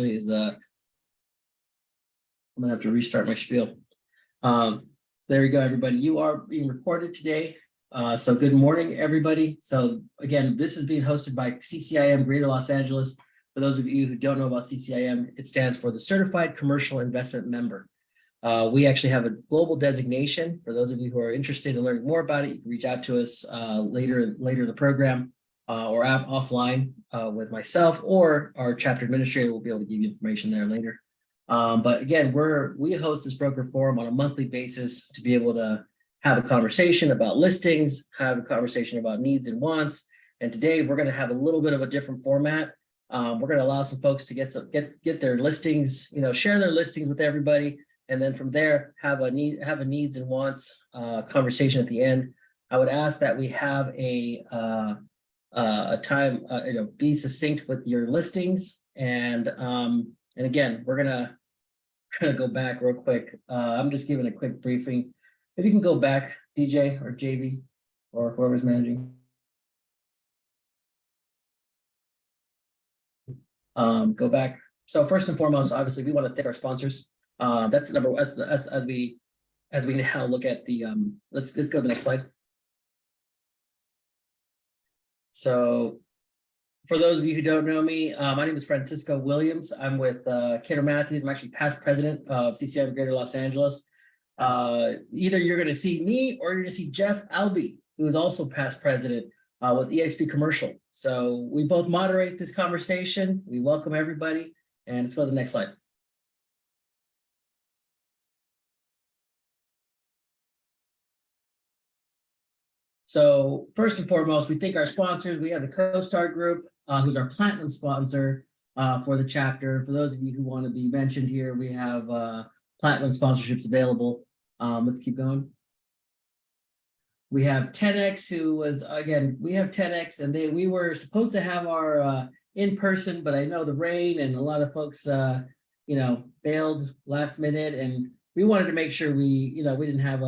is I'm gonna have to restart my spiel. There we go, everybody. You are being recorded today. So good morning, everybody. So again, this is being hosted by CCIM Greater Los Angeles. For those of you who don't know about CCIM, it stands for the Certified Commercial Investment Member. We actually have a global designation. For those of you who are interested in learning more about it, you can reach out to us later in the program or offline with myself, or our chapter administrator will be able to give you information there later. But again, we host this broker forum on a monthly basis to be able to have a conversation about listings, have a conversation about needs and wants. And today we're going to have a little bit of a different format. We're going to allow some folks to get their listings, share their listings with everybody. And then from there, have a needs and wants conversation at the end. I would ask that we have a time, be succinct with your listings. And again, we're gonna go back real quick. I'm just giving a quick briefing. If you can go back, DJ or JV or whoever's managing. Go back. So first and foremost, obviously, we want to thank our sponsors. That's the number as we now look at the let's go to the next slide. So for those of you who don't know me, my name is Francisco Williams. I'm with Kidder Matthews. I'm actually past president of CCIM Greater Los Angeles. Either you're going to see me or you're going to see Jeff Albee, who is also past president with EXP Commercial. So we both moderate this conversation. We welcome everybody, and let's go to the next slide. So first and foremost, we thank our sponsors. We have the CoStar Group, who's our platinum sponsor for the chapter. For those of you who want to be mentioned here, we have platinum sponsorships available. Let's keep going. We have 10X, who was, again, we have 10X, and we were supposed to have our in-person, but I know the rain and a lot of folks, bailed last minute, and we wanted to make sure we didn't have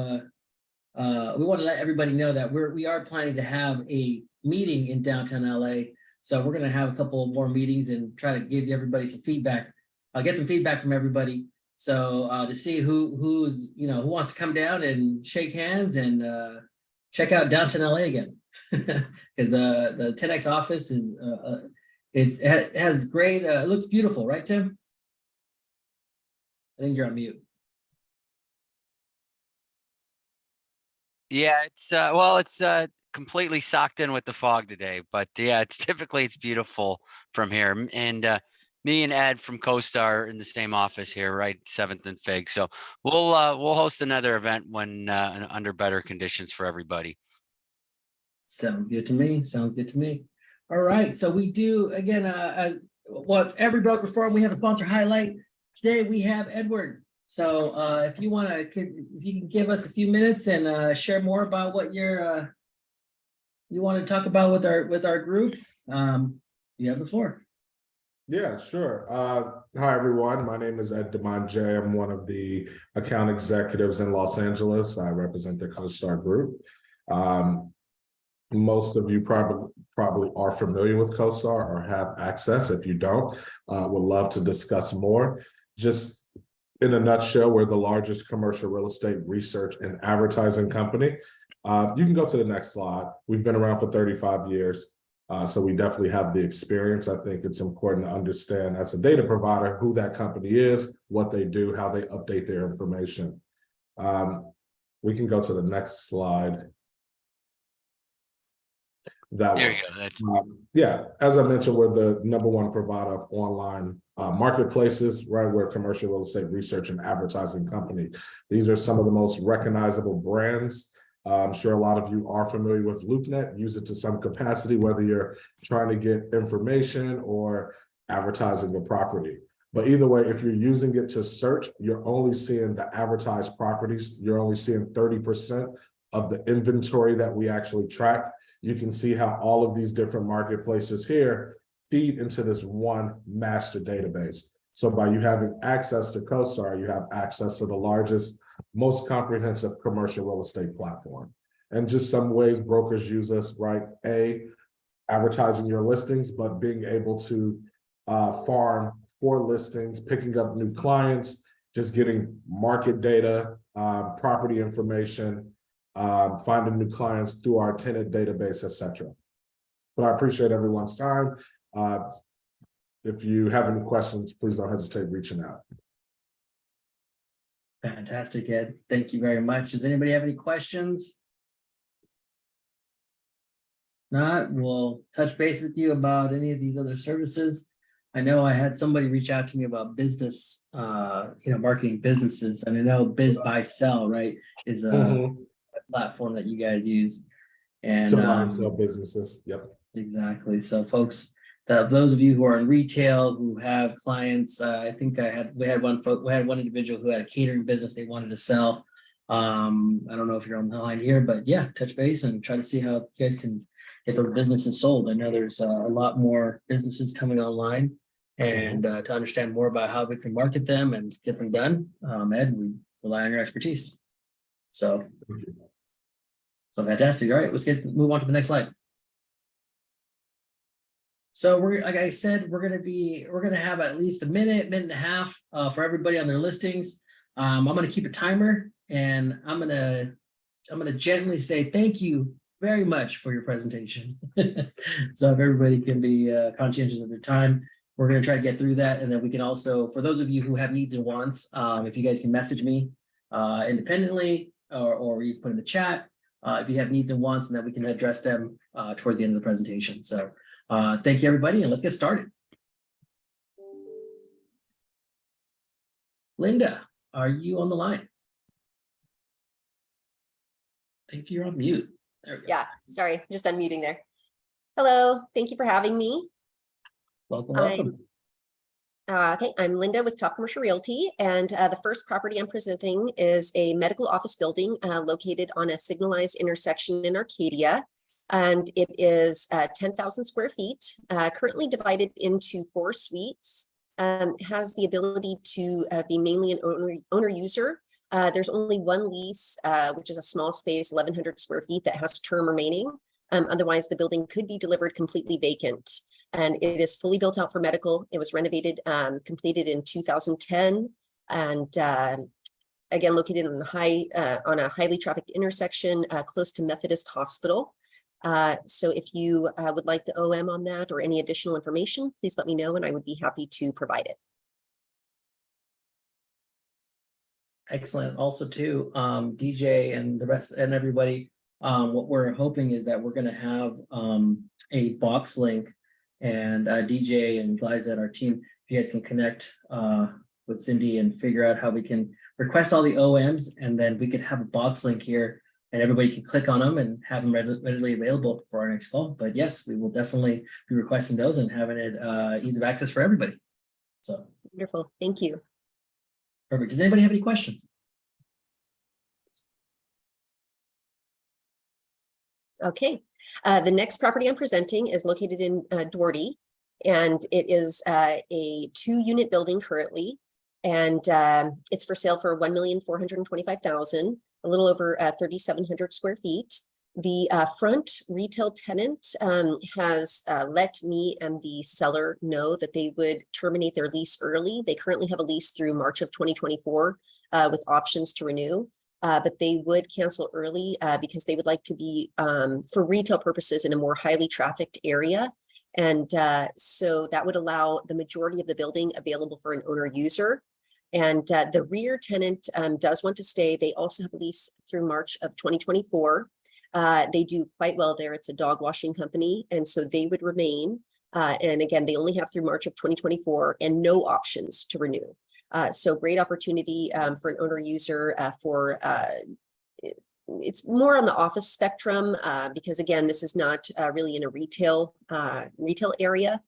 we want to let everybody know that we are planning to have a meeting in downtown LA. So we're going to have a couple more meetings and try to give everybody some feedback, get some feedback from everybody. So to see who wants to come down and shake hands and check out downtown LA again, because the 10X office is it has great. It looks beautiful, right, Tim? I think you're on mute. Yeah, it's completely socked in with the fog today, but yeah, it's beautiful from here. And me and Ed from CoStar in the same office here, right, 7th and Fig. So we'll host another event when under better conditions for everybody. Sounds good to me. Sounds good to me. All right, so we do again. Every broker forum we have a sponsor highlight. Today we have Edward. So if you can give us a few minutes and share more about what you want to talk about with our group, you have the floor. Yeah, sure. Hi, everyone. My name is Ed DeMonje. I'm one of the account executives in Los Angeles. I represent the CoStar Group. Most of you probably are familiar with CoStar or have access. If you don't, would love to discuss more. Just in a nutshell, we're the largest commercial real estate research and advertising company. You can go to the next slide. We've been around for 35 years, so we definitely have the experience. I think it's important to understand as a data provider who that company is, what they do, how they update their information. We can go to the next slide. There you go. Yeah, as I mentioned, we're the #1 provider of online marketplaces, right? We're a commercial real estate research and advertising company. These are some of the most recognizable brands. I'm sure a lot of you are familiar with LoopNet, use it to some capacity, whether you're trying to get information or advertising the property. But either way, if you're using it to search, you're only seeing the advertised properties. You're only seeing 30% of the inventory that we actually track. You can see how all of these different marketplaces here feed into this one master database. So by you having access to CoStar, you have access to the largest, most comprehensive commercial real estate platform. And just some ways brokers use us, right? A, advertising your listings, but being able to farm for listings, picking up new clients, just getting market data, property information, finding new clients through our tenant database, etc. But I appreciate everyone's time. If you have any questions, please don't hesitate reaching out. Fantastic, Ed. Thank you very much. Does anybody have any questions? Not, we'll touch base with you about any of these other services. I know I had somebody reach out to me about business, marketing businesses. And I know Biz Buy Sell, right, is a platform that you guys use. And To buy and sell businesses. Yep. Exactly. So folks, those of you who are in retail, who have clients, I think we had one individual who had a catering business they wanted to sell. I don't know if you're on the line here, but yeah, touch base and try to see how you guys can get those businesses sold. I know there's a lot more businesses coming online, and to understand more about how we can market them and get them done, Ed, we rely on your expertise. So fantastic. All right, let's move on to the next slide. So like I said, we're gonna have at least a minute and a half for everybody on their listings. I'm gonna keep a timer, and I'm gonna gently say thank you very much for your presentation. So if everybody can be conscientious of their time, we're gonna try to get through that, and then we can also, for those of you who have needs and wants, if you guys can message me independently or you can put in the chat if you have needs and wants, and then we can address them towards the end of the presentation. So. Thank you, everybody, and let's get started. Linda, are you on the line? I think you're on mute. There we go. Yeah, sorry, just unmuting there. Hello, thank you for having me. Welcome. Okay, I'm Linda with Top Commercial Realty, and the first property I'm presenting is a medical office building located on a signalized intersection in Arcadia. And it is 10,000 square feet, currently divided into 4 suites, has the ability to be mainly an owner-user. There's only one lease, which is a small space, 1,100 square feet, that has term remaining. Otherwise, the building could be delivered completely vacant. And it is fully built out for medical. It was renovated, completed in 2010. And again, located on a highly trafficked intersection close to Methodist Hospital. So if you would like the OM on that or any additional information, please let me know and I would be happy to provide it. Excellent. Also too, DJ and the rest and everybody, what we're hoping is that we're going to have a box link, and DJ and guys at our team, if you guys can connect with Cindy and figure out how we can request all the OMs, and then we could have a box link here and everybody can click on them and have them readily available for our next call. But yes, we will definitely be requesting those and having it ease of access for everybody. So wonderful. Thank you. Perfect. Does anybody have any questions? Okay. The next property I'm presenting is located in Doherty, and it is a 2-unit building currently, and it's for sale for $1,425,000. A little over 3,700 square feet. The front retail tenant has let me and the seller know that they would terminate their lease early. They currently have a lease through March of 2024 with options to renew, but they would cancel early because they would like to be, for retail purposes, in a more highly trafficked area. And so that would allow the majority of the building available for an owner user. And the rear tenant does want to stay. They also have a lease through March of 2024. They do quite well there. It's a dog washing company. And so they would remain. And again, they only have through March of 2024 and no options to renew. So great opportunity for an owner user it's more on the office spectrum because again, this is not really in a retail area.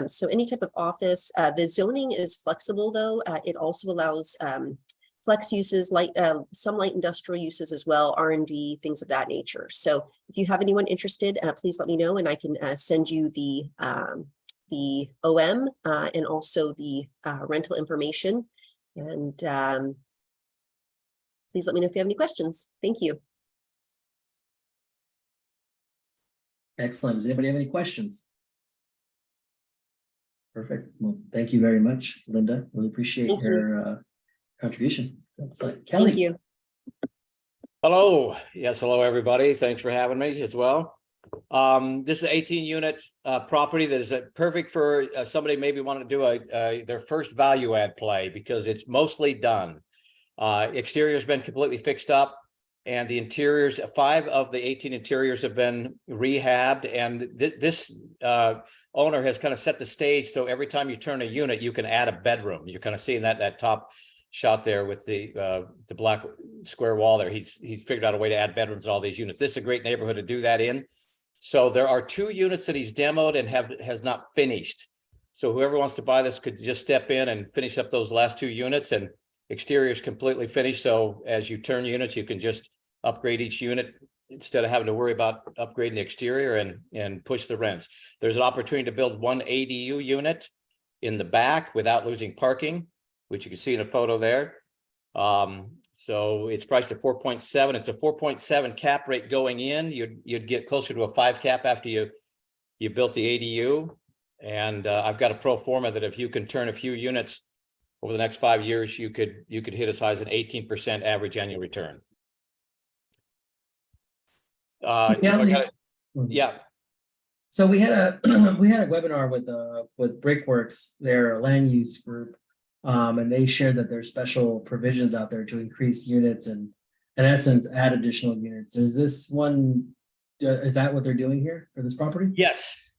So any type of office, the zoning is flexible though. It also allows flex uses, some light industrial uses as well, R&D, things of that nature. So if you have anyone interested, please let me know and I can send you the OM and also the rental information. And please let me know if you have any questions. Thank you. Excellent. Does anybody have any questions? Perfect. Well, thank you very much, Linda. Really appreciate Thank you. your contribution. That's like Thank Kelly. you. Hello. Yes, hello, everybody. Thanks for having me as well. This is 18 unit property that is perfect for somebody maybe want to do their first value add play because it's mostly done. Exterior has been completely fixed up and the interiors, 5 of the 18 interiors have been rehabbed, and this owner has kind of set the stage so every time you turn a unit, you can add a bedroom. You're kind of seeing that top shot there with the black square wall there. He's figured out a way to add bedrooms in all these units. This is a great neighborhood to do that in. So there are 2 units that he's demoed and has not finished. So whoever wants to buy this could just step in and finish up those last 2 units, and exterior is completely finished. So as you turn units, you can just upgrade each unit instead of having to worry about upgrading the exterior and push the rents. There's an opportunity to build 1 ADU unit in the back without losing parking, which you can see in a photo there. So it's priced at 4.7. It's a 4.7 cap rate going in. You'd get closer to a 5 cap after you built the ADU. And I've got a pro forma that if you can turn a few units over the next 5 years, you could hit as high as an 18% average annual return. Yeah. So we had a webinar with Brickworks, their land use group, and they shared that there's special provisions out there to increase units and in essence add additional units. Is that what they're doing here for this property? Yes.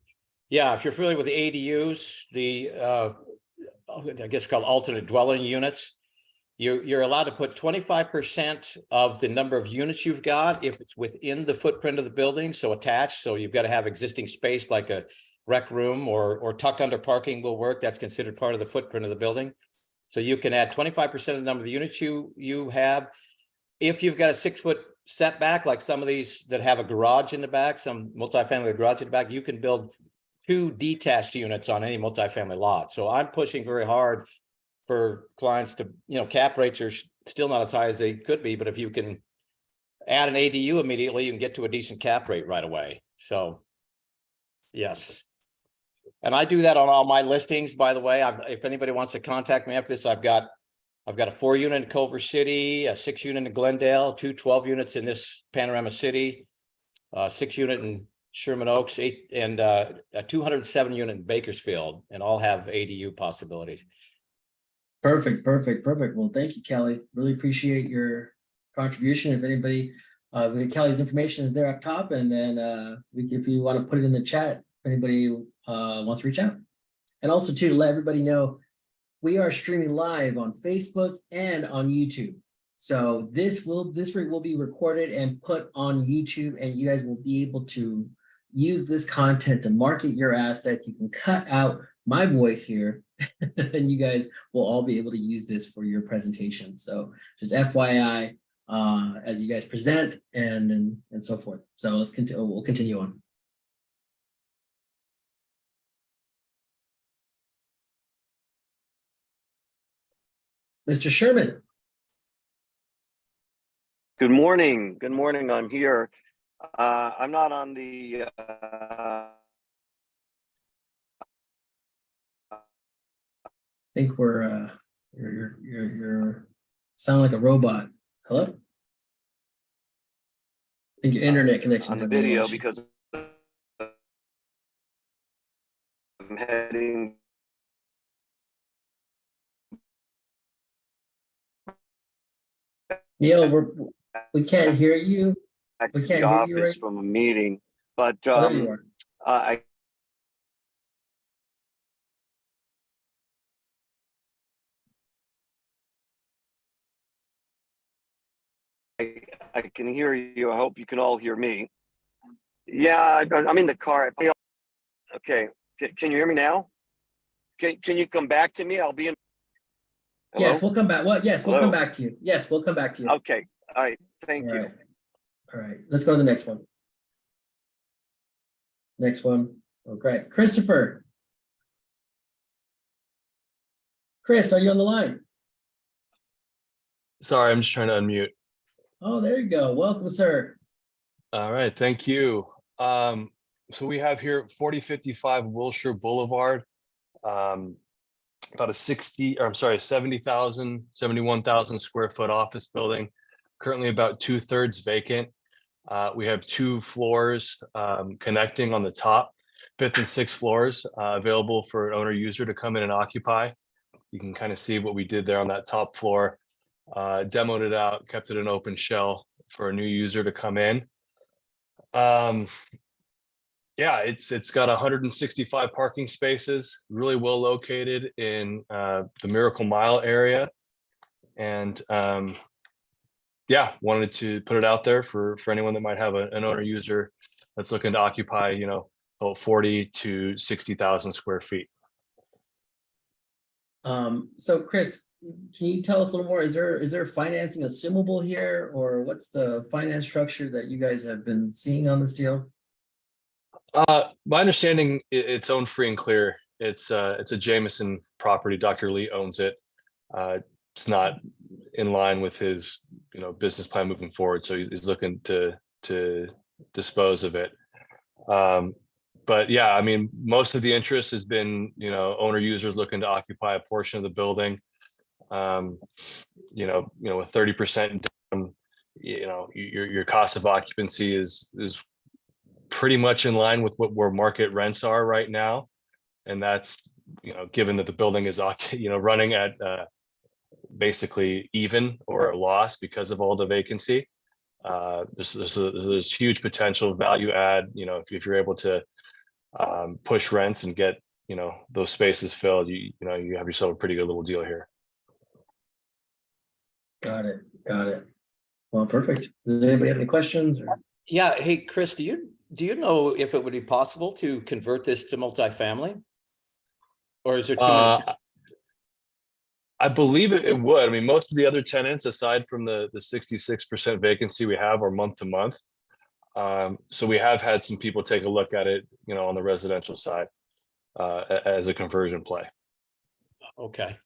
Yeah, if you're familiar with the ADUs, I guess called alternate dwelling units, you're allowed to put 25% of the number of units you've got if it's within the footprint of the building, so attached. So you've got to have existing space like a rec room or tucked under parking will work. That's considered part of the footprint of the building. So you can add 25% of the number of units you have. If you've got a 6-foot setback, like some of these that have a garage in the back, some multifamily garage in the back, you can build 2 detached units on any multifamily lot. So I'm pushing very hard for clients to, cap rates are still not as high as they could be, but if you can add an ADU immediately, you can get to a decent cap rate right away. So yes. And I do that on all my listings, by the way. If anybody wants to contact me after this, I've got a 4-unit in Culver City, a 6-unit in Glendale, 2 12 units in this Panorama City, 6-unit in Sherman Oaks, and a 207 unit in Bakersfield, and all have ADU possibilities. Perfect. Well, thank you, Kelly. Really appreciate your contribution. If anybody, Kelly's information is there up top, and then if you want to put it in the chat, if anybody wants to reach out. And also too, to let everybody know, we are streaming live on Facebook and on YouTube. So this will be recorded and put on YouTube, and you guys will be able to use this content to market your assets. You can cut out my voice here and you guys will all be able to use this for your presentation. So just FYI, as you guys present and so forth. So we'll continue on. Mr. Sherman. Good morning. Good morning. I'm here. I'm not on the I think we're you're sound like a robot. Hello? I think your internet connection on the video because I'm heading Neil, we can't hear you. back We to can't the hear you, office right? from a meeting, but Oh, there you are. I can hear you. I hope you can all hear me. Yeah, I'm in the car. Okay, can you hear me now? Can you come back to me? I'll be in. Hello? Yes, we'll come back. Well, yes, we'll Hello? come back to you. Yes, we'll come back to you. Okay, all right, thank you. All right, let's go to the next one. Next one. Oh, great. Christopher. Chris, are you on the line? Sorry, I'm just trying to unmute. Oh, there you go. Welcome, sir. All right, thank you. So we have here 4055 Wilshire Boulevard. About a 71,000 square foot office building, currently about 2/3 vacant. We have 2 floors connecting on the top, 5th and 6th floors available for an owner user to come in and occupy. You can kind of see what we did there on that top floor. Demoed it out, kept it an open shell for a new user to come in. Yeah, it's got 165 parking spaces, really well located in the Miracle Mile area. And yeah, wanted to put it out there for anyone that might have an owner user that's looking to occupy, you know, about 40 to 60,000 square feet. So Chris, can you tell us a little more? Is there financing assumable here, or what's the finance structure that you guys have been seeing on this deal? My understanding, it's owned free and clear. It's a Jameson property. Dr. Lee owns it. It's not in line with his, you know, business plan moving forward. So he's looking to dispose of it. But yeah, I mean, most of the interest has been, you know, owner users looking to occupy a portion of the building. You know, with 30% down, you know, your cost of occupancy is pretty much in line with where market rents are right now. And that's, you know, given that the building is, you know, running at basically even or a loss because of all the vacancy. There's huge potential value add, you know, if you're able to push rents and get, you know, those spaces filled, you know, you have yourself a pretty good little deal here. Got it. Well, perfect. Does anybody have any questions? Or? Yeah. Hey, Chris, do you know if it would be possible to convert this to multifamily? Or is there too many? I believe it would. I mean, most of the other tenants, aside from the 66% vacancy we have, are month to month. So we have had some people take a look at it, you know, on the residential side as a conversion play. Okay.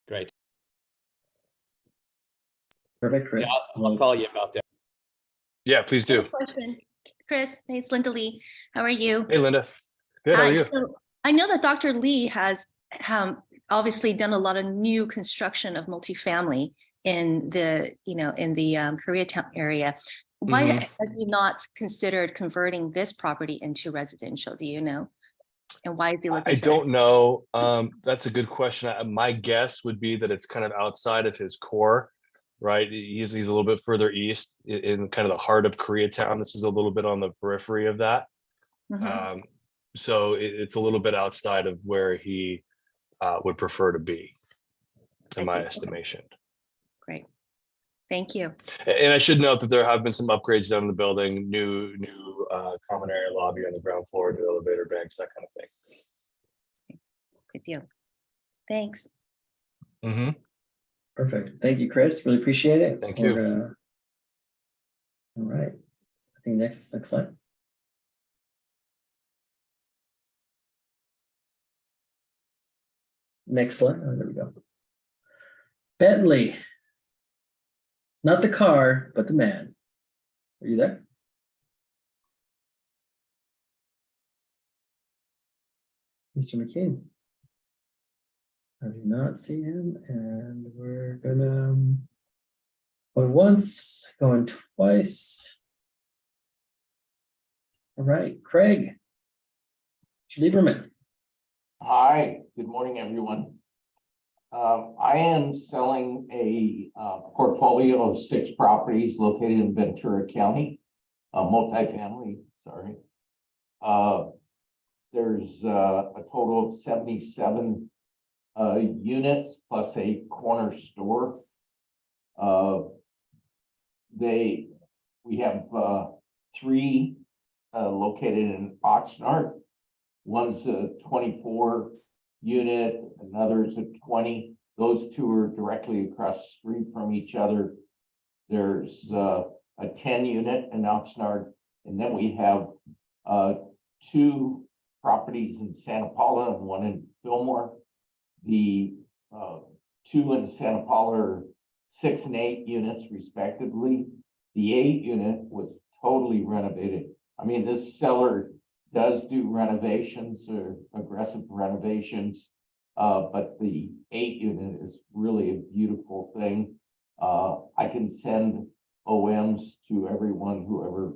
Great. Perfect, Chris. Yeah, I'll call you about that. Yeah, please do. Question, Chris. Hey, it's Linda Lee. How are you? Hey, Linda. Good. How are Hi. you? So I know that Dr. Lee has obviously done a lot of new construction of multifamily in the, you know, in the Koreatown area. Why has he not considered converting this property into residential? Do you know? And why is he looking? I don't know. That's a good question. My guess would be that it's kind of outside of his core, right? He's a little bit further east in kind of the heart of Koreatown. This is a little bit on the periphery of that. So it's a little bit outside of where he would prefer to be, in my estimation. Great. Thank you. And I should note that there have been some upgrades done in the building, new common area lobby on the ground floor, new elevator banks, that kind of thing. Good deal. Thanks. Perfect. Thank you, Chris. Really appreciate it. Thank you. All right. I think next slide. Next slide. Oh, there we go. Bentley. Not the car, but the man. Are you there? Mr. McKean. I do not see him, and we're gonna going once, going twice. All right, Craig Lieberman. Hi, good morning, everyone. I am selling a portfolio of 6 properties located in Ventura County, multifamily, sorry. There's a total of 77 units plus a corner store. We have 3 located in Oxnard. One's a 24 unit, another is a 20. Those 2 are directly across the street from each other. There's a 10 unit in Oxnard, and then we have 2 properties in Santa Paula and 1 in Fillmore. The 2 in Santa Paula are 6 and 8 units respectively. The 8 unit was totally renovated. I mean, this seller does do renovations or aggressive renovations. But the 8 unit is really a beautiful thing. I can send OMs to everyone, whoever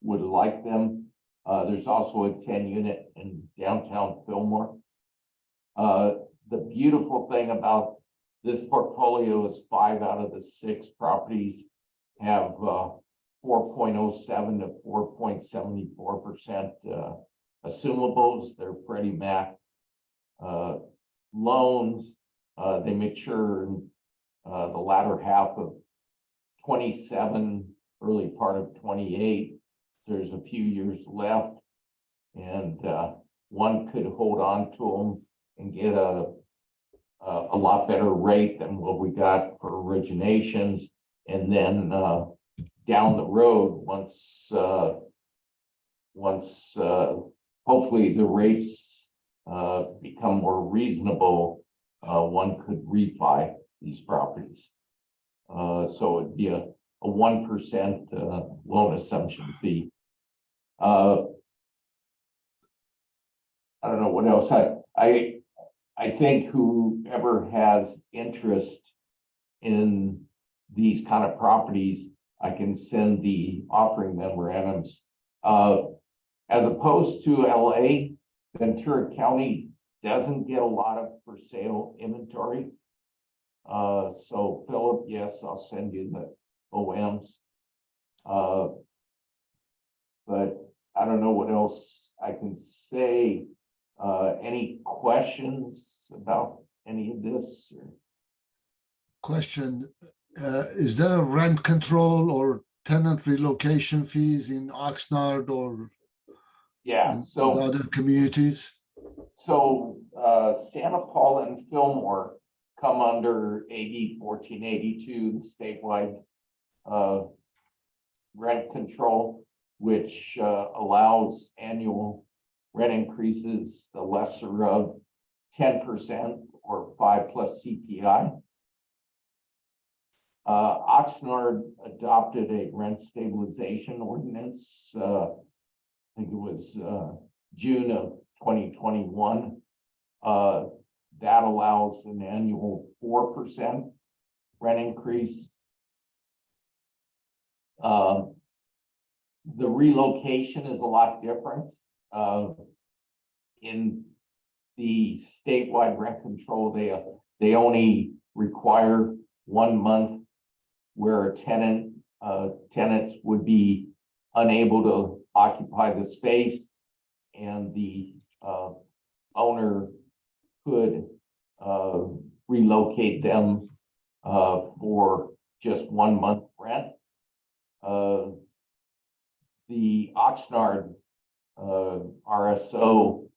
would like them. There's also a 10 unit in downtown Fillmore. The beautiful thing about this portfolio is 5 out of the 6 properties have 4.07 to 4.74% assumables. They're Freddie Mac loans. They mature in the latter half of 27, early part of 28. There's a few years left, and one could hold on to them and get a lot better rate than what we got for originations. And then down the road, once hopefully the rates become more reasonable, one could refi these properties. So it'd be a 1% loan assumption fee. I don't know what else. I think whoever has interest in these kind of properties, I can send the offering memorandums. As opposed to LA, Ventura County doesn't get a lot of for sale inventory. So Philip, yes, I'll send you the OMs. But I don't know what else I can say. Any questions about any of this? Question, is there a rent control or tenant relocation fees in Oxnard or Yeah, in so the other communities? So Santa Paula and Fillmore come under AB 1482, the statewide rent control, which allows annual rent increases, the lesser of 10% or 5 plus CPI. Oxnard adopted a rent stabilization ordinance. I think it was June of 2021. That allows an annual 4% rent increase. The relocation is a lot different. In the statewide rent control, they only require 1 month where a tenants would be unable to occupy the space, and the owner could relocate them for just 1 month rent. The Oxnard RSO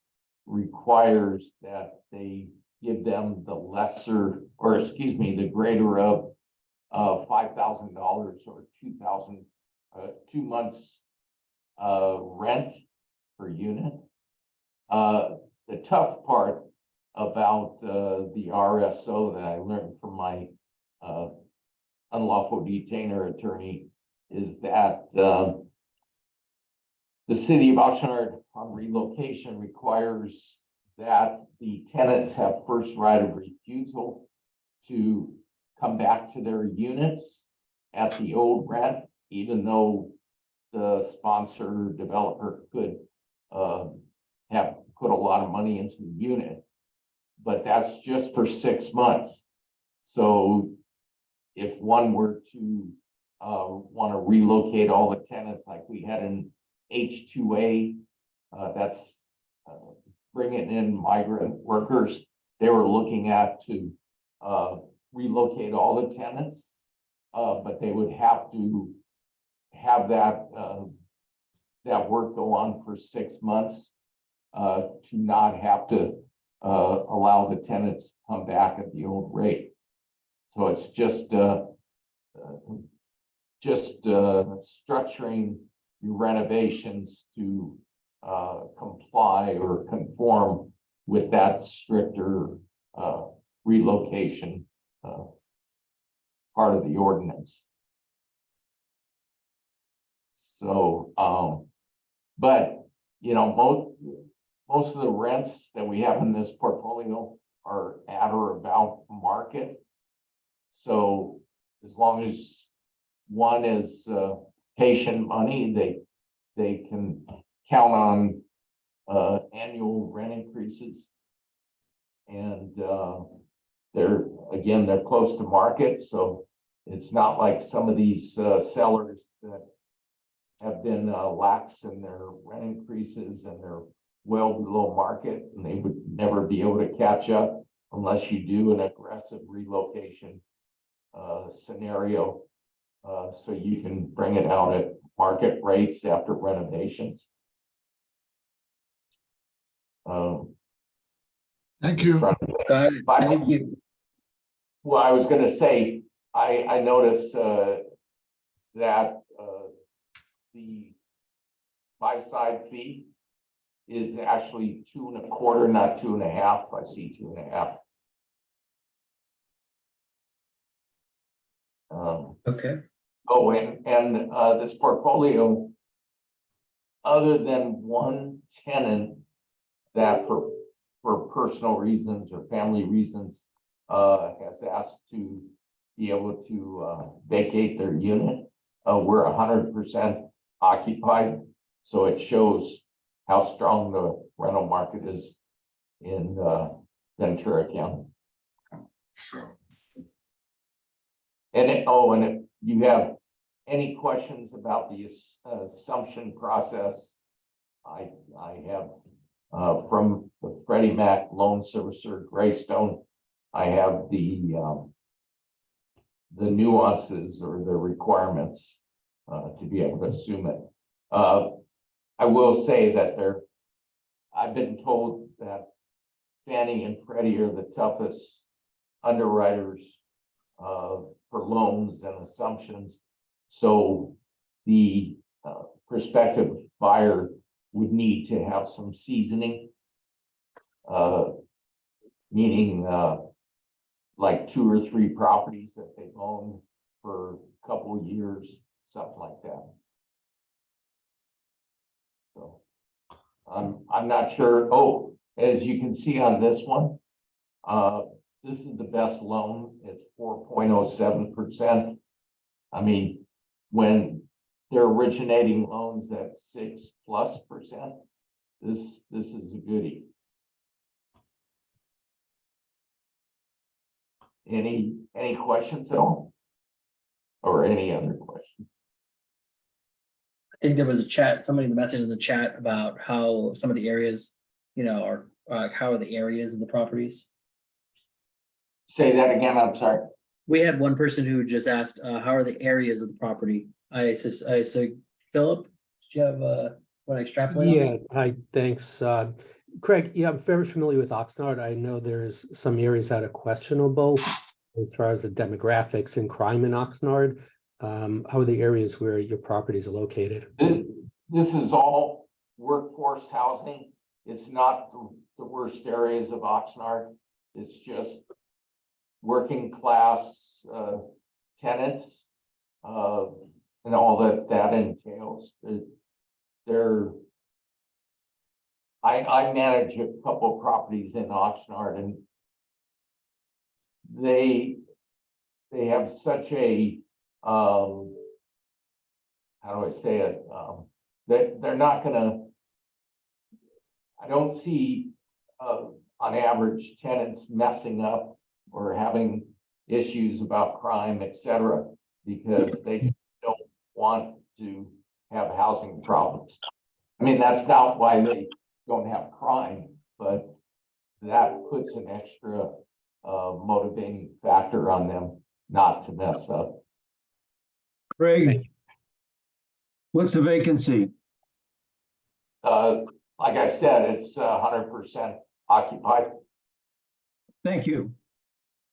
requires that they give them the lesser, or excuse me, the greater of $5,000 or 2 months rent per unit. The tough part about the RSO that I learned from my unlawful detainer attorney is that the city of Oxnard on relocation requires that the tenants have first right of refusal to come back to their units at the old rent, even though the sponsor developer could have put a lot of money into the unit, but that's just for 6 months. So if one were to want to relocate all the tenants like we had in H2A, that's bringing in migrant workers, they were looking at to relocate all the tenants, but they would have to have that work go on for 6 months to not have to allow the tenants to come back at the old rate. So it's just structuring your renovations to comply or conform with that stricter relocation part of the ordinance. So, but you know, most of the rents that we have in this portfolio are at or about market. So as long as one is patient money, they can count on annual rent increases. And they're close to market, so it's not like some of these sellers that have been lax in their rent increases and they're well below market, and they would never be able to catch up unless you do an aggressive relocation scenario, so you can bring it out at market rates after renovations. Thank you. Got it. Thank you. Well, I was gonna say, I noticed that the buy-side fee is actually 2.25, not 2.5. I see 2.5. Okay. Oh, and this portfolio, other than one tenant that for personal reasons or family reasons has asked to be able to vacate their unit, we're 100% occupied. So it shows how strong the rental market is in Ventura County. So, And if you have any questions about the assumption process, I have from the Freddie Mac loan servicer Greystone, I have the nuances or the requirements to be able to assume it. I will say that I've been told that Fannie and Freddie are the toughest underwriters for loans and assumptions. So the prospective buyer would need to have some seasoning, meaning like 2 or 3 properties that they've owned for a couple of years, something like that. So I'm not sure. Oh, as you can see on this one, this is the best loan. It's 4.07%. I mean, when they're originating loans at 6+%, this is a goodie. Any questions at all? Or any other questions? I think there was a chat, somebody in the message in the chat about how some of the areas, you know, are how are the areas of the properties? Say that again, I'm sorry. We had one person who just asked, how are the areas of the property? I said, Philip, did you have want to extrapolate? on Yeah, that? hi, thanks. Craig, yeah, I'm very familiar with Oxnard. I know there's some areas that are questionable as far as the demographics and crime in Oxnard. How are the areas where your properties are located? This is all workforce housing. It's not the worst areas of Oxnard. It's just working class tenants and all that entails. I manage a couple of properties in Oxnard, and they have such a how do I say it? They're not gonna. I don't see on average tenants messing up or having issues about crime, etc., because they just don't want to have housing problems. I mean, that's not why they don't have crime, but that puts an extra motivating factor on them not to mess up. Craig, what's the vacancy? Like I said, it's 100% occupied. Thank you.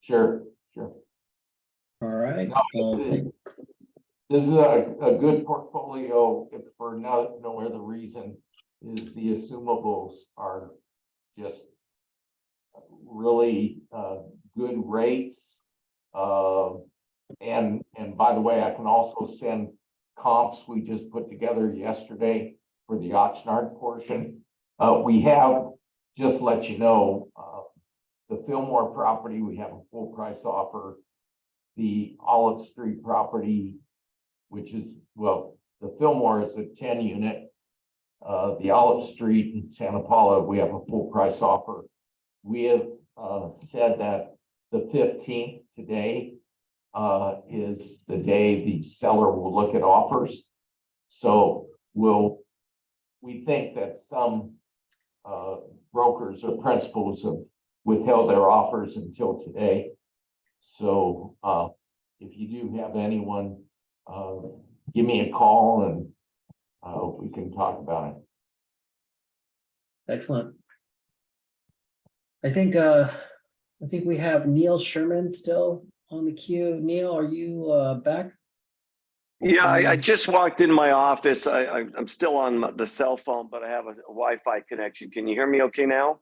Sure. All right. No, this is a good portfolio if for no other reason is the assumables are just really good rates. And by the way, I can also send comps we just put together yesterday for the Oxnard portion. We have, just to let you know, the Fillmore property, we have a full price offer. The Olive Street property, which is, well, the Fillmore is a 10 unit. The Olive Street in Santa Paula, we have a full price offer. We have said that the 15th today is the day the seller will look at offers. So we think that some brokers or principals have withheld their offers until today. So if you do have anyone, give me a call and we can talk about it. Excellent. I think we have Neil Sherman still on the queue. Neil, are you back? Yeah, I just walked in my office. I'm still on the cell phone, but I have a Wi-Fi connection. Can you hear me okay now?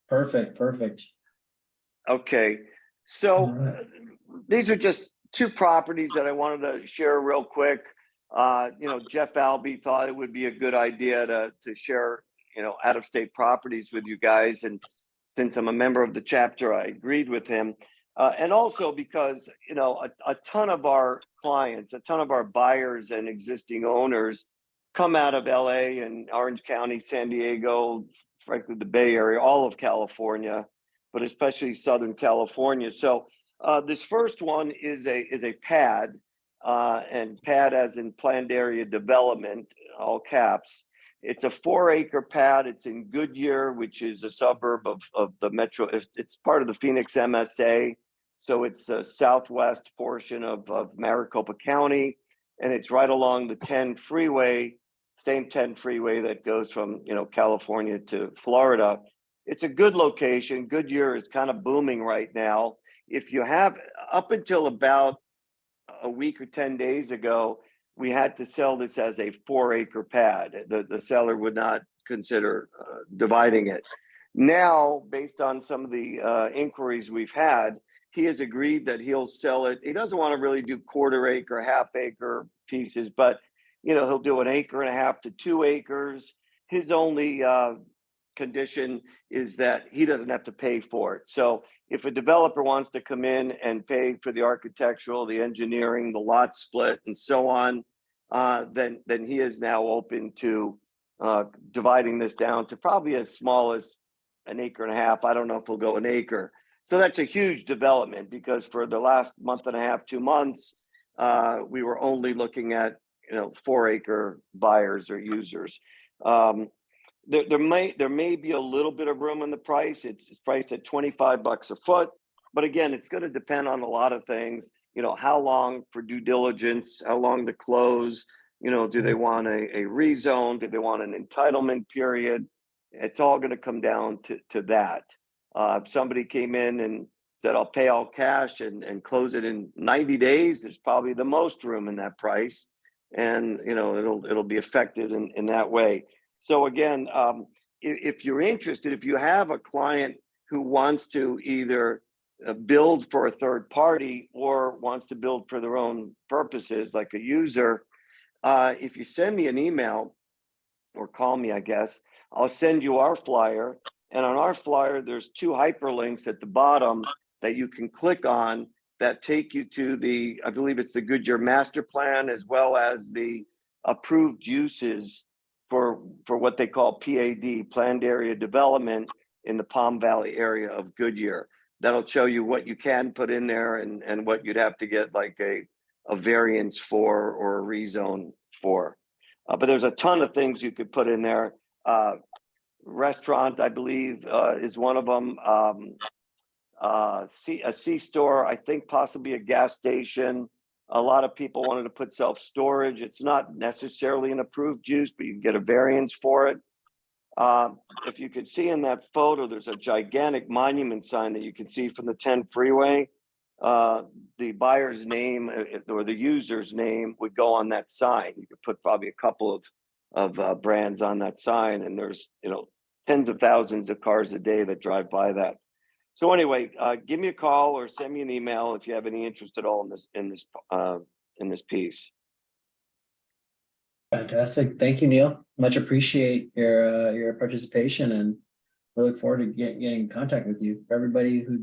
Perfect. Okay. So these are just two properties that I wanted to share real quick. Jeff Albee thought it would be a good idea to share, out-of-state properties with you guys. And since I'm a member of the chapter, I agreed with him. And also because, a ton of our clients, a ton of our buyers and existing owners come out of LA and Orange County, San Diego, frankly, the Bay Area, all of California, but especially Southern California. So this first one is a pad, and pad as in planned area development, all caps. It's a 4-acre pad. It's in Goodyear, which is a suburb of the metro. It's part of the Phoenix MSA. So it's the southwest portion of Maricopa County, and it's right along the 10 freeway, same 10 freeway that goes from, California to Florida. It's a good location. Goodyear is kind of booming right now. If you have, up until about a week or 10 days ago, we had to sell this as a 4-acre pad. The seller would not consider dividing it. Now, based on some of the inquiries we've had, he has agreed that he'll sell it. He doesn't want to really do 1/4 acre, 1/2 acre pieces, but he'll do 1.5 acres to 2 acres. His only condition is that he doesn't have to pay for it. So if a developer wants to come in and pay for the architectural, the engineering, the lot split, and so on, then he is now open to dividing this down to probably as small as 1.5 acres. I don't know if we'll go 1 acre. So that's a huge development, because for the last 1.5, 2 months, we were only looking at 4-acre buyers or users. There may be a little bit of room in the price. It's priced at $25 a foot, but again, it's going to depend on a lot of things. How long for due diligence, how long to close. Do they want a rezone? Do they want an entitlement period? It's all going to come down to that. If somebody came in and said, I'll pay all cash and close it in 90 days, there's probably the most room in that price. And, it'll be affected in that way. So again, if you're interested, if you have a client who wants to either build for a third party or wants to build for their own purposes, like a user, if you send me an email or call me, I guess, I'll send you our flyer. And on our flyer, there's 2 hyperlinks at the bottom that you can click on that take you to I believe it's the Goodyear master plan, as well as the approved uses for what they call PAD, planned area development, in the Palm Valley area of Goodyear. That'll show you what you can put in there and what you'd have to get like a variance for or a rezone for. But there's a ton of things you could put in there. Restaurant, I believe, is one of them. A C-store, I think possibly a gas station. A lot of people wanted to put self-storage. It's not necessarily an approved use, but you can get a variance for it. If you could see in that photo, there's a gigantic monument sign that you can see from the 10 freeway. The buyer's name or the user's name would go on that sign. You could put probably a couple of brands on that sign, and there's tens of thousands of cars a day that drive by that. So anyway, give me a call or send me an email if you have any interest at all in this piece. Fantastic. Thank you, Neil. Much appreciate your participation, and we look forward to getting in contact with you. For everybody who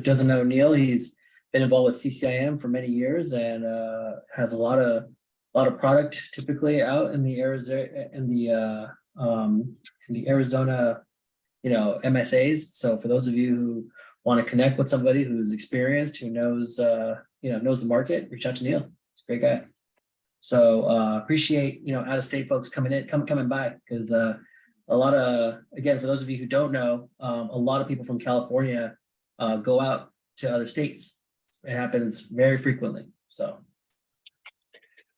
doesn't know Neil, he's been involved with CCIM for many years and has a lot of product typically out in the Arizona, MSAs. So for those of you who want to connect with somebody who's experienced, who knows knows the market, reach out to Neil. He's a great guy. So appreciate out of state folks coming by, because a lot of, again, for those of you who don't know, a lot of people from California go out to other states. It happens very frequently. So.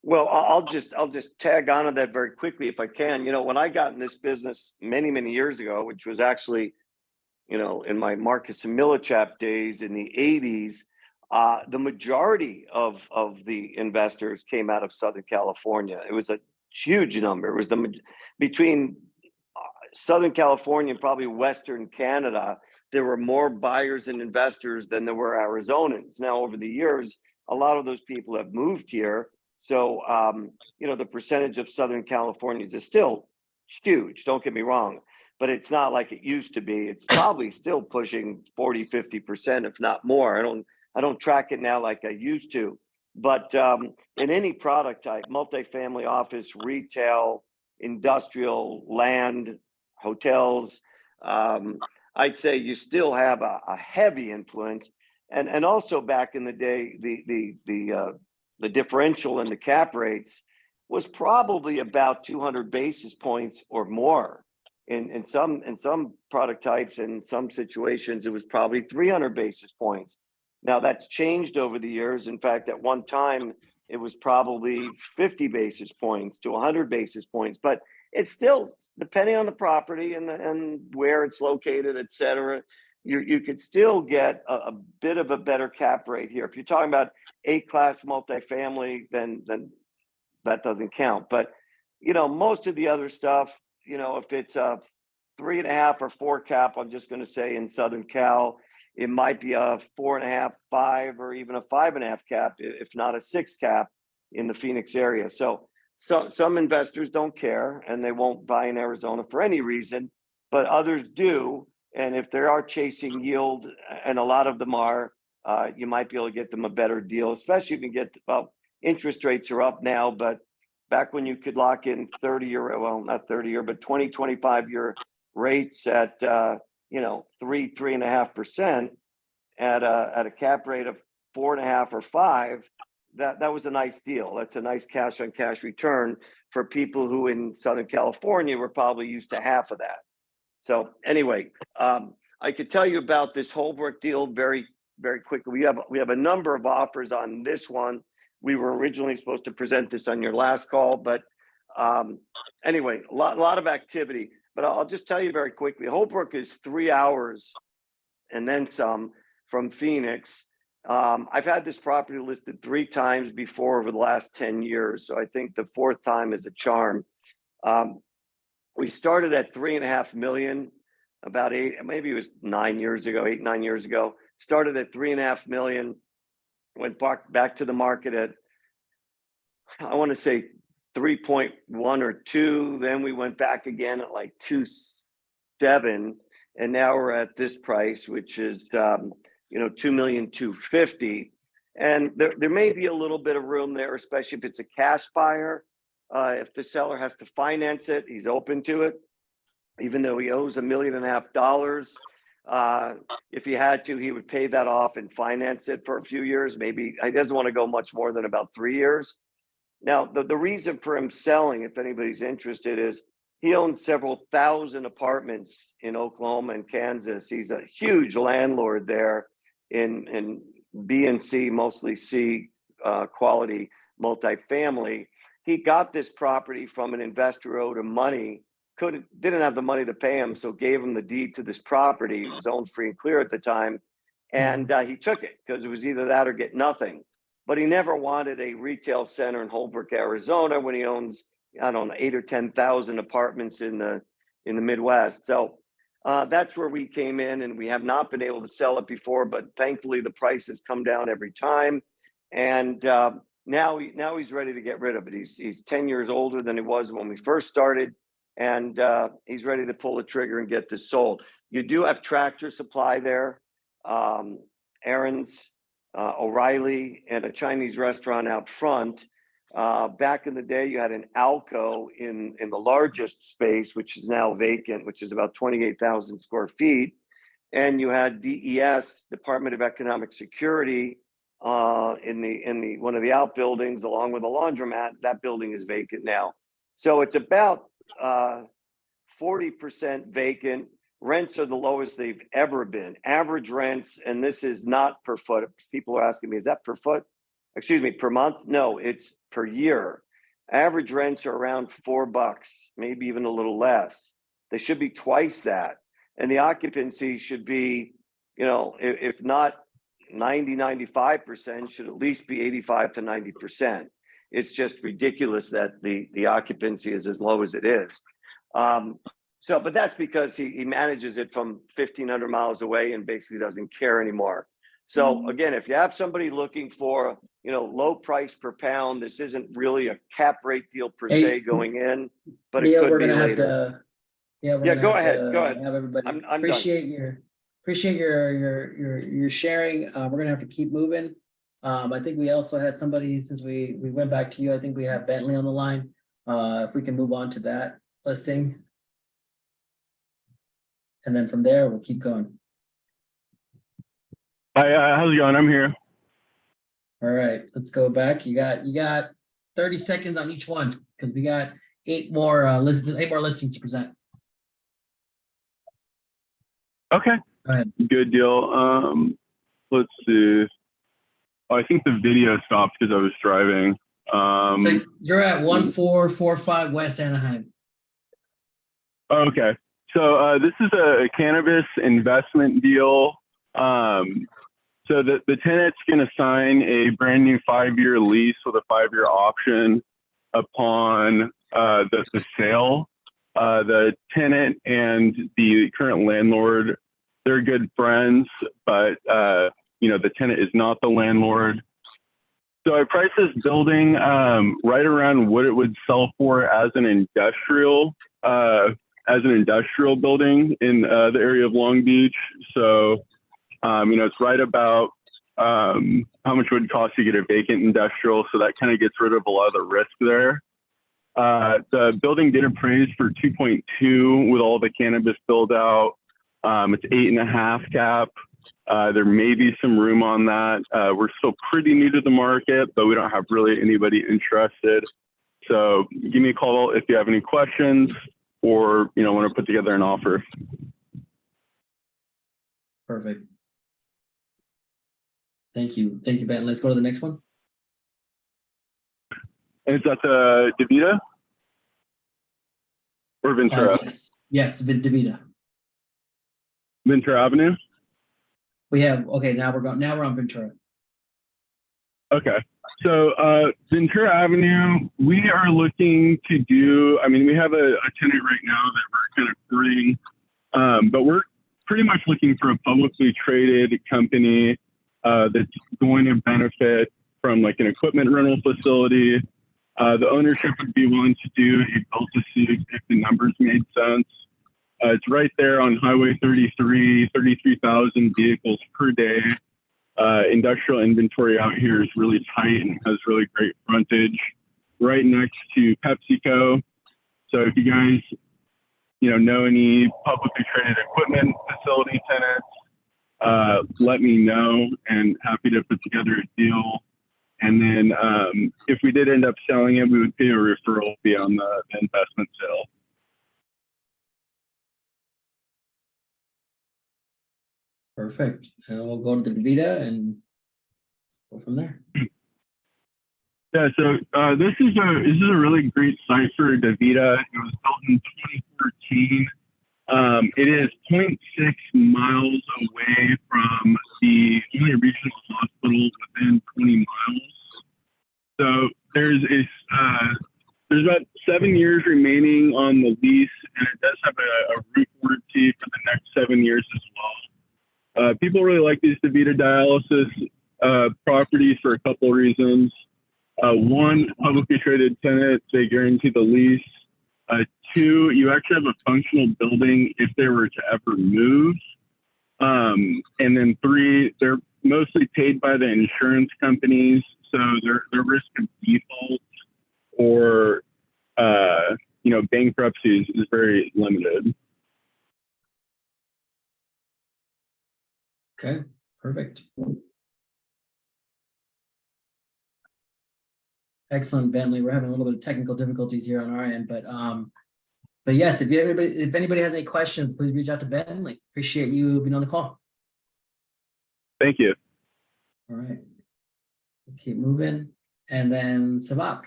Well, I'll just tag on to that very quickly if I can. When I got in this business many years ago, which was actually, in my Marcus and Millichap days in the 80s, the majority of the investors came out of Southern California. It was a huge number. It was between Southern California and probably Western Canada, there were more buyers and investors than there were Arizonans. Now, over the years, a lot of those people have moved here. So, the percentage of Southern Californians is still huge, don't get me wrong, but it's not like it used to be. It's probably still pushing 40, 50%, if not more. I don't track it now like I used to, but in any product type, multifamily, office, retail, industrial, land, hotels, I'd say you still have a heavy influence. And also back in the day, the differential in the cap rates was probably about 200 basis points or more. In some product types, in some situations, it was probably 300 basis points. Now that's changed over the years. In fact, at one time, it was probably 50 basis points to 100 basis points, but it's still, depending on the property and where it's located, et cetera, you could still get a bit of a better cap rate here. If you're talking about A-class multifamily, then that doesn't count. But, most of the other stuff, if it's a 3.5 or 4 cap, I'm just going to say in Southern Cal, it might be a 4.5, 5, or even a 5.5 cap, if not a 6 cap in the Phoenix area. So some investors don't care and they won't buy in Arizona for any reason, but others do. And if they are chasing yield, and a lot of them are, you might be able to get them a better deal, especially if you get, interest rates are up now, but back when you could lock in 30-year, well, not 30-year, but 20, 25-year rates at, 3.5% at a cap rate of 4.5 or 5, that was a nice deal. That's a nice cash on cash return for people who in Southern California were probably used to half of that. So anyway, I could tell you about this Holbrook deal very, very quickly. We have a number of offers on this one. We were originally supposed to present this on your last call, but anyway, a lot of activity. But I'll just tell you very quickly, Holbrook is 3 hours and then some from Phoenix. I've had this property listed 3 times before over the last 10 years. So I think the 4th time is a charm. We started at 3.5 million about 8, maybe it was 9 years ago, 8, 9 years ago. Started at 3.5 million, went back to the market at, I want to say 3.1 or 2. Then we went back again at like 2.7, and now we're at this price, which is 2,250,000. And there may be a little bit of room there, especially if it's a cash buyer. If the seller has to finance it, he's open to it, even though he owes $1.5 million. If he had to, he would pay that off and finance it for a few years. Maybe he doesn't want to go much more than about 3 years. Now, the reason for him selling, if anybody's interested, is he owns several thousand apartments in Oklahoma and Kansas. He's a huge landlord there in B and C, mostly C quality multifamily. He got this property from an investor who owed him money, didn't have the money to pay him, so gave him the deed to this property. It was owned free and clear at the time, and he took it because it was either that or get nothing. But he never wanted a retail center in Holbrook, Arizona, when he owns, I don't know, 8 or 10,000 apartments in the Midwest. So that's where we came in, and we have not been able to sell it before, but thankfully the price has come down every time. And Now he's ready to get rid of it. He's 10 years older than he was when we first started, and he's ready to pull the trigger and get this sold. You do have Tractor Supply there, Aaron's, O'Reilly, and a Chinese restaurant out front. Back in the day, you had an Alco in the largest space, which is now vacant, which is about 28,000 square feet. And you had DES, Department of Economic Security, in the one of the outbuildings, along with a laundromat. That building is vacant now. So it's about 40% vacant. Rents are the lowest they've ever been. Average rents, and this is not per foot. People are asking me, is that per foot? Excuse me, per month? No, it's per year. Average rents are around $4, maybe even a little less. They should be twice that. And the occupancy should be, you know, if not 90, 95%, should at least be 85 to 90%. It's just ridiculous that the occupancy is as low as it is. But that's because he manages it from 1,500 miles away and basically doesn't care anymore. So again, if you have somebody looking for, you know, low price per pound, this isn't really a cap rate deal per se going in, but it could be later. Go ahead. Have everybody I'm appreciate your sharing. We're gonna have to keep moving. I think we also had somebody, since we went back to you, I think we have Bentley on the line. If we can move on to that listing. And then from there, we'll keep going. Hi, how's it going? I'm here. All right, let's go back. You got 30 seconds on each one because we got eight more listings to present. Okay. Go ahead. Good deal. Let's see. Oh, I think the video stopped because I was driving. So you're at 1445 West Anaheim. Okay. So this is a cannabis investment deal. So the tenant's going to sign a brand new 5-year lease with a 5-year option upon the sale. The tenant and the current landlord, they're good friends, but you know, the tenant is not the landlord. So I priced this building right around what it would sell for as an industrial building in the area of Long Beach. So you know, it's right about how much it would cost to get a vacant industrial. So that kind of gets rid of a lot of the risk there. The building did appraise for 2.2 with all the cannabis build out. It's 8.5 cap. There may be some room on that. We're still pretty new to the market, but we don't have really anybody interested. So give me a call if you have any questions or, you know, want to put together an offer. Perfect. Thank you, Ben. Let's go to the next one. Is that the DeVita or Ventura? Yes, DeVita. Ventura Avenue. We have, okay, now we're on Ventura. Okay. So Ventura Avenue, we are looking to do, I mean, we have a tenant right now that we're kind of courting, but we're pretty much looking for a publicly traded company that's going to benefit from like an equipment rental facility. The ownership would be willing to do a build-to-suit if the numbers made sense. It's right there on Highway 33,000 vehicles per day. Industrial inventory out here is really tight and has really great frontage. Right next to PepsiCo. So if you guys, you know any publicly traded equipment facility tenants, let me know, and happy to put together a deal. And then if we did end up selling it, we would pay a referral fee on the investment sale. Perfect. And we'll go to the DeVita and go from there. Yeah, so this is a really great site for DeVita. It was built in 2013. It is 0.6 miles away from the only regional hospital within 20 miles. So there's about 7 years remaining on the lease, and it does have a roof warranty for the next 7 years as well. People really like these DeVita dialysis properties for a couple of reasons. One, publicly traded tenant, they guarantee the lease. Two, you actually have a functional building if they were to ever move. And then three, they're mostly paid by the insurance companies, so their risk of default or bankruptcy is very limited. Okay, perfect. Excellent, Bentley. We're having a little bit of technical difficulties here on our end, but yes, if anybody has any questions, please reach out to Bentley. Appreciate you being on the call. Thank you. All right. Keep moving. And then Savak.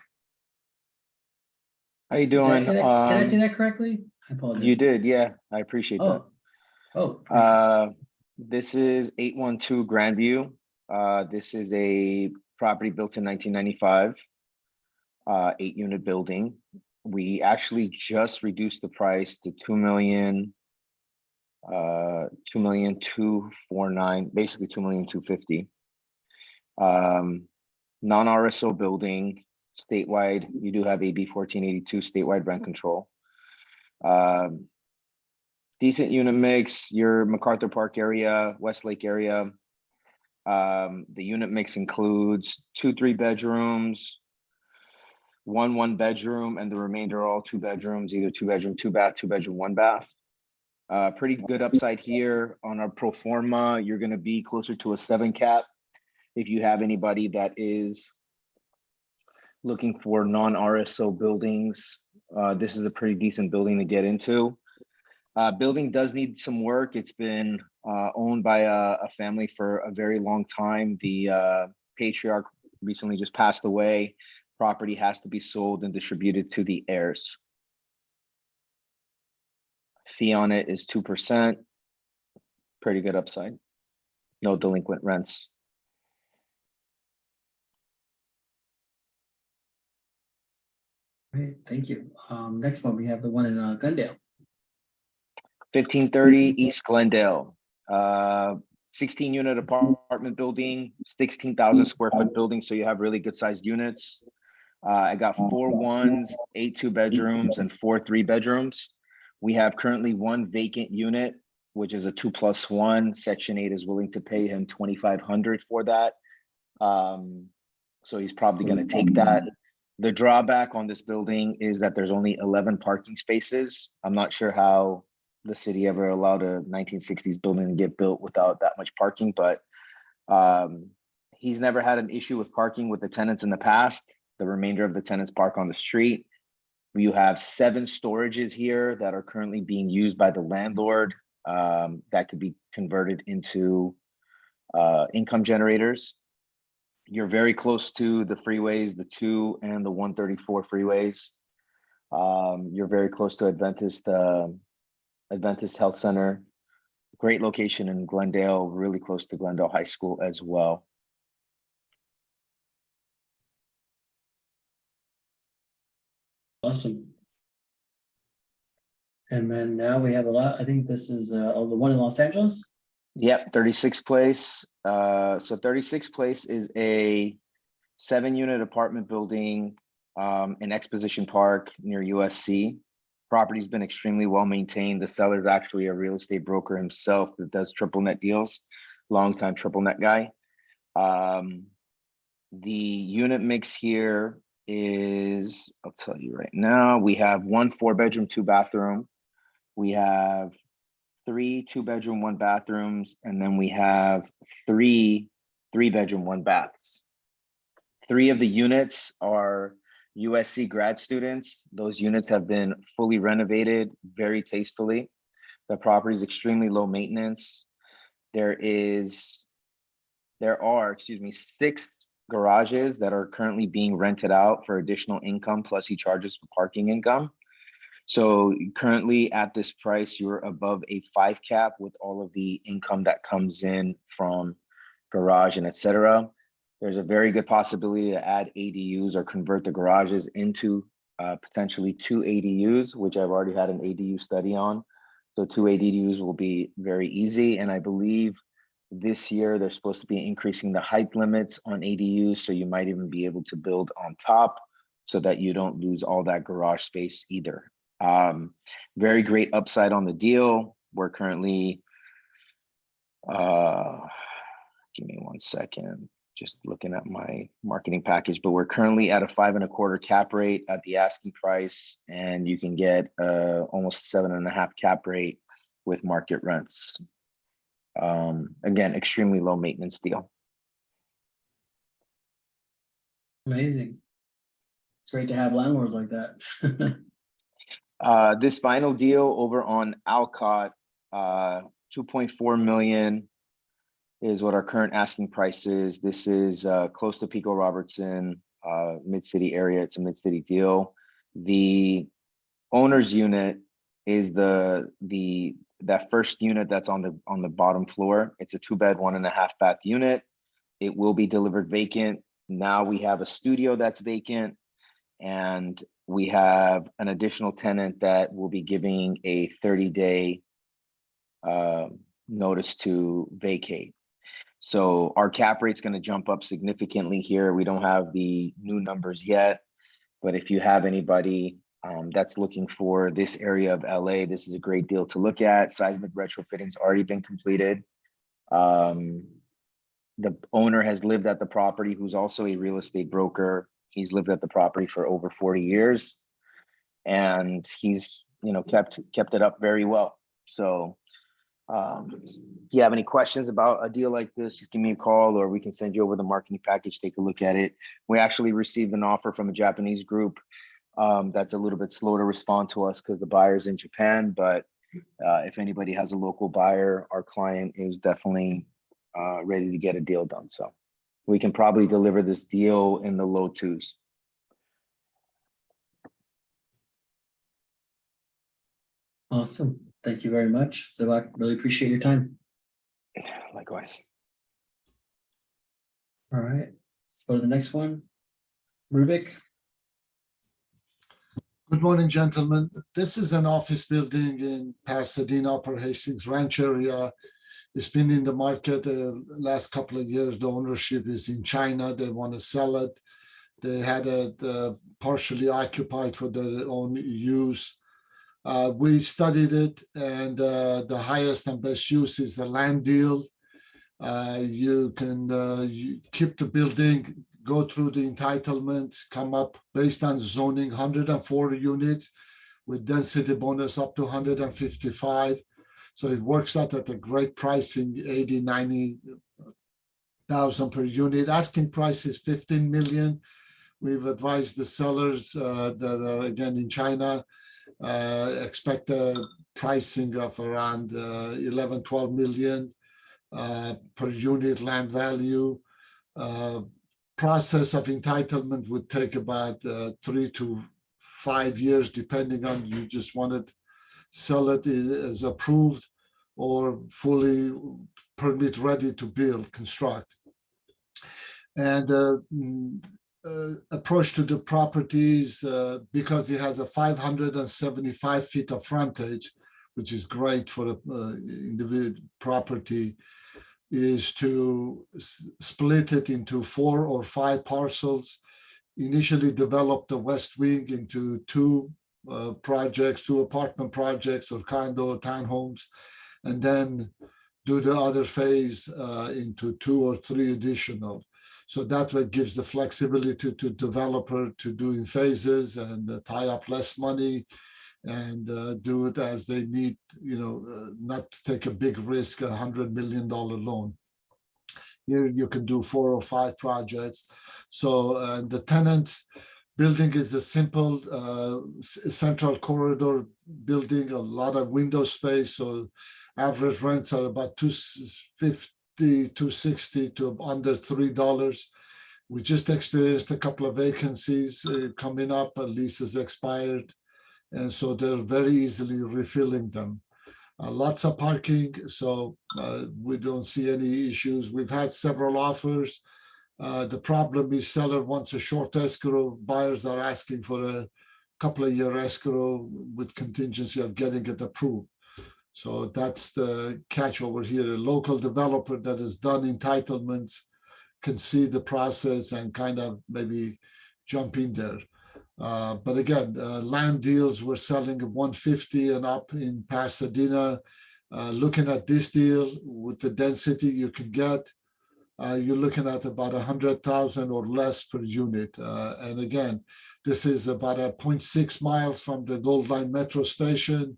How you Did I doing? say that, did I say that correctly? I apologize. You did, yeah. I appreciate that. This is 812 Grandview. This is a property built in 1995, 8-unit building. We actually just reduced the price to $2,249,000, basically $2,250,000. Non-RSO building, statewide. You do have AB 1482 statewide rent control. Decent unit mix, your MacArthur Park area, Westlake area. The unit mix includes 2 3-bedrooms, 1 bedroom, and the remainder are all 2 bedrooms, either 2 bedroom, 2 bath, 2 bedroom, 1 bath. Pretty good upside here on our pro forma. You're going to be closer to a 7 cap. If you have anybody that is looking for non-RSO buildings, this is a pretty decent building to get into. Building does need some work. It's been owned by a family for a very long time. The patriarch recently just passed away. Property has to be sold and distributed to the heirs. Fee on it is 2%. Pretty good upside. No delinquent rents. Great, thank you. Next one, we have the one in Glendale. 1530 East Glendale. 16-unit apartment building, 16,000 square foot building, so you have really good sized units. I got 4 1s, 8 2-bedrooms, and 4 3-bedrooms. We have currently 1 vacant unit, which is a 2+1. Section 8 is willing to pay him $2,500 for that. So he's probably going to take that. The drawback on this building is that there's only 11 parking spaces. I'm not sure how the city ever allowed a 1960s building to get built without that much parking, but he's never had an issue with parking with the tenants in the past. The remainder of the tenants park on the street. You have 7 storages here that are currently being used by the landlord that could be converted into income generators. You're very close to the freeways, the 2 and the 134 freeways. You're very close to Adventist Health Center. Great location in Glendale, really close to Glendale High School as well. Awesome. And then now we have a lot, I think this is the one in Los Angeles. Yep, 36th Place. So 36th Place is a 7-unit apartment building in Exposition Park near USC. Property's been extremely well maintained. The seller is actually a real estate broker himself that does triple net deals, longtime triple net guy. The unit mix here is, I'll tell you right now, we have 1 4-bedroom, 2-bathroom. We have 3 2-bedroom, 1-bathrooms, and then we have 3 3-bedroom, 1-baths. 3 of the units are USC grad students. Those units have been fully renovated very tastefully. The property is extremely low maintenance. There are 6 garages that are currently being rented out for additional income, plus he charges for parking income. So currently at this price, you're above a 5 cap with all of the income that comes in from garage and etc. There's a very good possibility to add ADUs or convert the garages into potentially 2 ADUs, which I've already had an ADU study on. So 2 ADUs will be very easy. And I believe This year, they're supposed to be increasing the height limits on ADUs, so you might even be able to build on top so that you don't lose all that garage space either. Very great upside on the deal. We're currently, give me 1 second, just looking at my marketing package, but we're currently at a 5.25 cap rate at the asking price, and you can get almost 7.5 cap rate with market rents. Again, extremely low maintenance deal. Amazing. It's great to have landlords like that. This final deal over on Alcott, 2.4 million is what our current asking price is. This is close to Pico Robertson, mid-city area. It's a mid-city deal. The owner's unit is that first unit that's on the bottom floor. It's a 2-bed, 1.5 bath unit. It will be delivered vacant. Now we have a studio that's vacant, and we have an additional tenant that will be giving a 30-day notice to vacate. So our cap rate's going to jump up significantly here. We don't have the new numbers yet, but if you have anybody that's looking for this area of LA, this is a great deal to look at. Seismic retrofitting's already been completed. The owner has lived at the property, who's also a real estate broker. He's lived at the property for over 40 years, and he's, kept it up very well. So if you have any questions about a deal like this, just give me a call, or we can send you over the marketing package, take a look at it. We actually received an offer from a Japanese group that's a little bit slow to respond to us because the buyer's in Japan, but if anybody has a local buyer, our client is definitely ready to get a deal done. So we can probably deliver this deal in the low 2s. Awesome. Thank you very much. So I really appreciate your time. Likewise. All right. Let's go to the next one. Rubik. Good morning, gentlemen. This is an office building in Pasadena, Upper Hastings Ranch area. It's been in the market the last couple of years. The ownership is in China. They want to sell it. They had it partially occupied for their own use. We studied it, and the highest and best use is the land deal. You can you keep the building, go through the entitlements, come up based on zoning, 104 units with density bonus up to 155. So it works out at a great pricing, 80, 90,000 per unit. Asking price is 15 million. We've advised the sellers that are again in China, expect a pricing of around 11, 12 million per unit land value. Process of entitlement would take about 3 to 5 years, depending on you just want it, sell it as approved or fully permit ready to build, construct. And approach to the properties, because it has a 575 feet of frontage, which is great for an individual property, is to split it into 4 or 5 parcels, initially develop the west wing into 2 projects, 2 apartment projects or condo townhomes, and then do the other phase into 2 or 3 additional. So that way it gives the flexibility to developer to do in phases and tie up less money and do it as they need, not to take a big risk, $100 million loan. Here you can do 4 or 5 projects. So the tenants building is a simple central corridor building, a lot of window space. So average rents are about $250, $260 to under $3. We just experienced a couple of vacancies coming up, leases expired. And so they're very easily refilling them. Lots of parking, so we don't see any issues. We've had several offers. The problem is seller wants a short escrow. Buyers are asking for a couple of year escrow with contingency of getting it approved. So that's the catch over here. A local developer that has done entitlements can see the process and kind of maybe jump in there. But again, land deals we're selling at 150 and up in Pasadena. Looking at this deal with the density you can get, you're looking at about 100,000 or less per unit. And again, this is about 0.6 miles from the Gold Line metro station.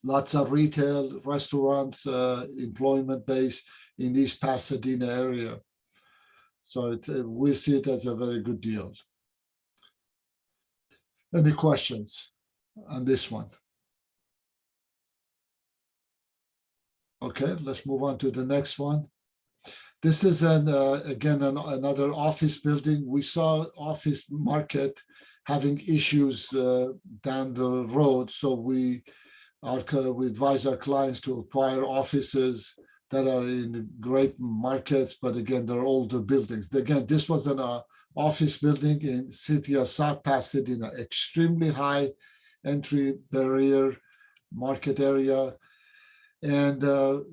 Lots of retail, restaurants, employment base in East Pasadena area. So we see it as a very good deal. Any questions on this one? Okay, let's move on to the next one. This is another office building. We saw office market having issues down the road, so we advise our clients to acquire offices that are in great markets, but again, they're older buildings. Again, this was an office building in city of South Pasadena, extremely high entry barrier market area. And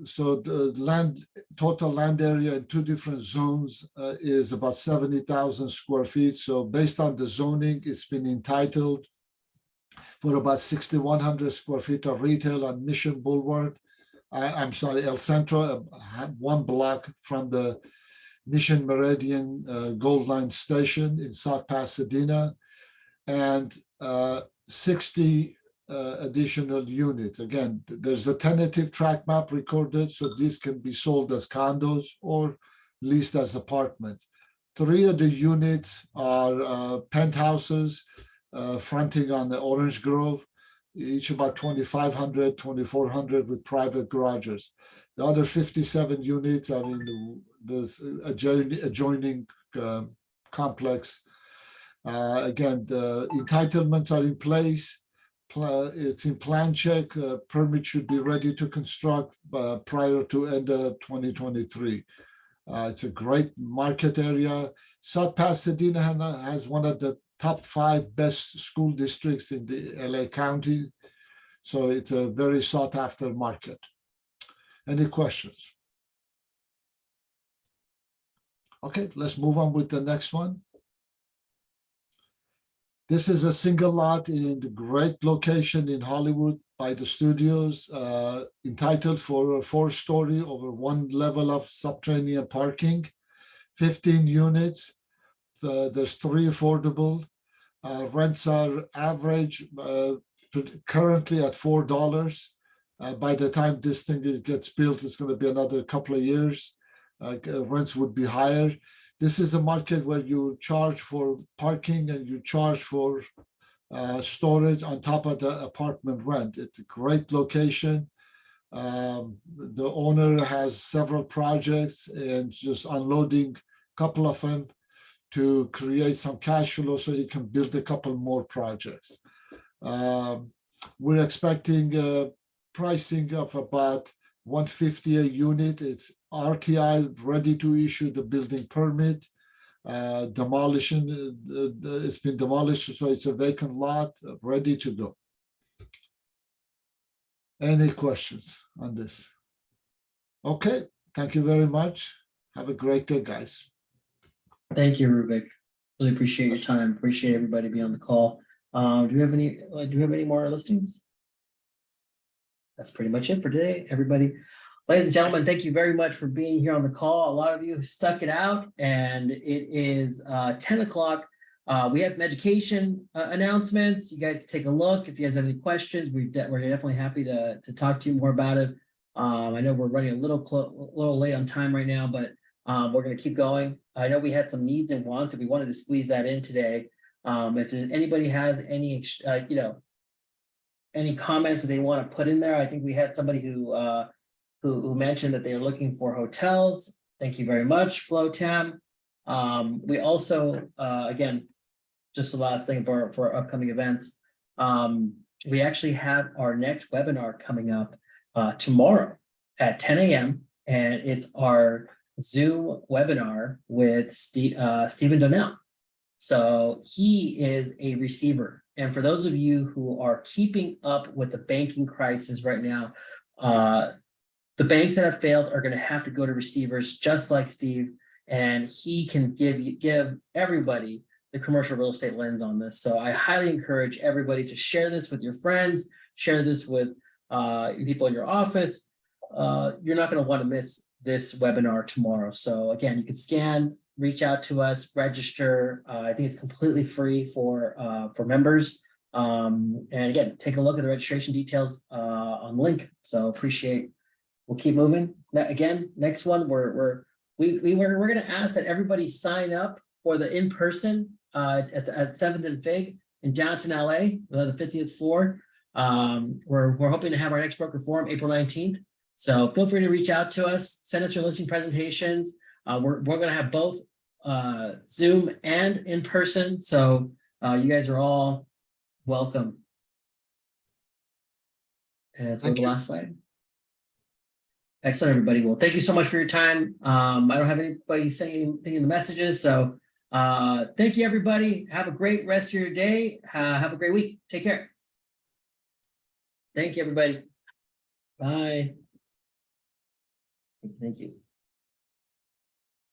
so the total land area in two different zones is about 70,000 square feet. So based on the zoning, it's been entitled for about 6,100 square feet of retail on Mission Boulevard. I'm sorry, El Centro, one block from the Mission Meridian Gold Line station in South Pasadena, and 60 additional units. Again, there's a tentative tract map recorded, so these can be sold as condos or leased as apartments. 3 of the units are penthouses fronting on the Orange Grove, each about 2,500, 2,400 with private garages. The other 57 units are in the adjoining complex. Again, the entitlements are in place. It's in plan check. Permit should be ready to construct prior to end of 2023. It's a great market area. South Pasadena has one of the top 5 best school districts in the LA County. So it's a very sought after market. Any questions? Okay, let's move on with the next one. This is a single lot in the great location in Hollywood by the studios, entitled for a 4-story over 1 level of subterranean parking, 15 units. There's 3 affordable. Rents are average, currently at $4. By the time this thing gets built, it's going to be another couple of years. Rents would be higher. This is a market where you charge for parking and you charge for storage on top of the apartment rent. It's a great location. The owner has several projects and just unloading a couple of them to create some cash flow so he can build a couple more projects. We're expecting pricing of about $150 a unit. It's RTI ready to issue the building permit. Demolition, it's been demolished, so it's a vacant lot ready to go. Any questions on this? Okay, thank you very much. Have a great day, guys. Thank you, Rubik. Really appreciate your time. Appreciate everybody being on the call. Do we have any more listings? That's pretty much it for today, everybody. Ladies and gentlemen, thank you very much for being here on the call. A lot of you have stuck it out, and it is 10 o'clock. We have some education announcements. You guys can take a look. If you guys have any questions, we're definitely happy to talk to you more about it. I know we're running a little late on time right now, but we're going to keep going. I know we had some needs and wants, and we wanted to squeeze that in today. If anybody has any, any comments that they want to put in there, I think we had somebody who mentioned that they're looking for hotels. Thank you very much, Flotam. We also, again, just the last thing for our upcoming events, we actually have our next webinar coming up tomorrow at 10 a.m. and it's our Zoom webinar with Stephen Donnell. So he is a receiver And for those of you who are keeping up with the banking crisis right now, the banks that have failed are going to have to go to receivers, just like Steve, and he can give everybody the commercial real estate lens on this. So I highly encourage everybody to share this with your friends, share this with people in your office. You're not going to want to miss this webinar tomorrow. So again, you can scan, reach out to us, register. I think it's completely free for members. And again, take a look at the registration details on the link. So appreciate. We'll keep moving. Again, next one, we're going to ask that everybody sign up for the in-person at 7th and Fig in downtown LA, the 50th floor. We're hoping to have our next broker forum April 19th. So feel free to reach out to us, send us your listing presentations. We're going to have both Zoom and in person. So you guys are all welcome. And let's go to the last slide. Excellent, everybody. Well, thank you so much for your time. I don't have anybody saying anything in the messages. So thank you, everybody. Have a great rest of your day. Have a great week. Take care. Thank you, everybody. Bye. Thank you.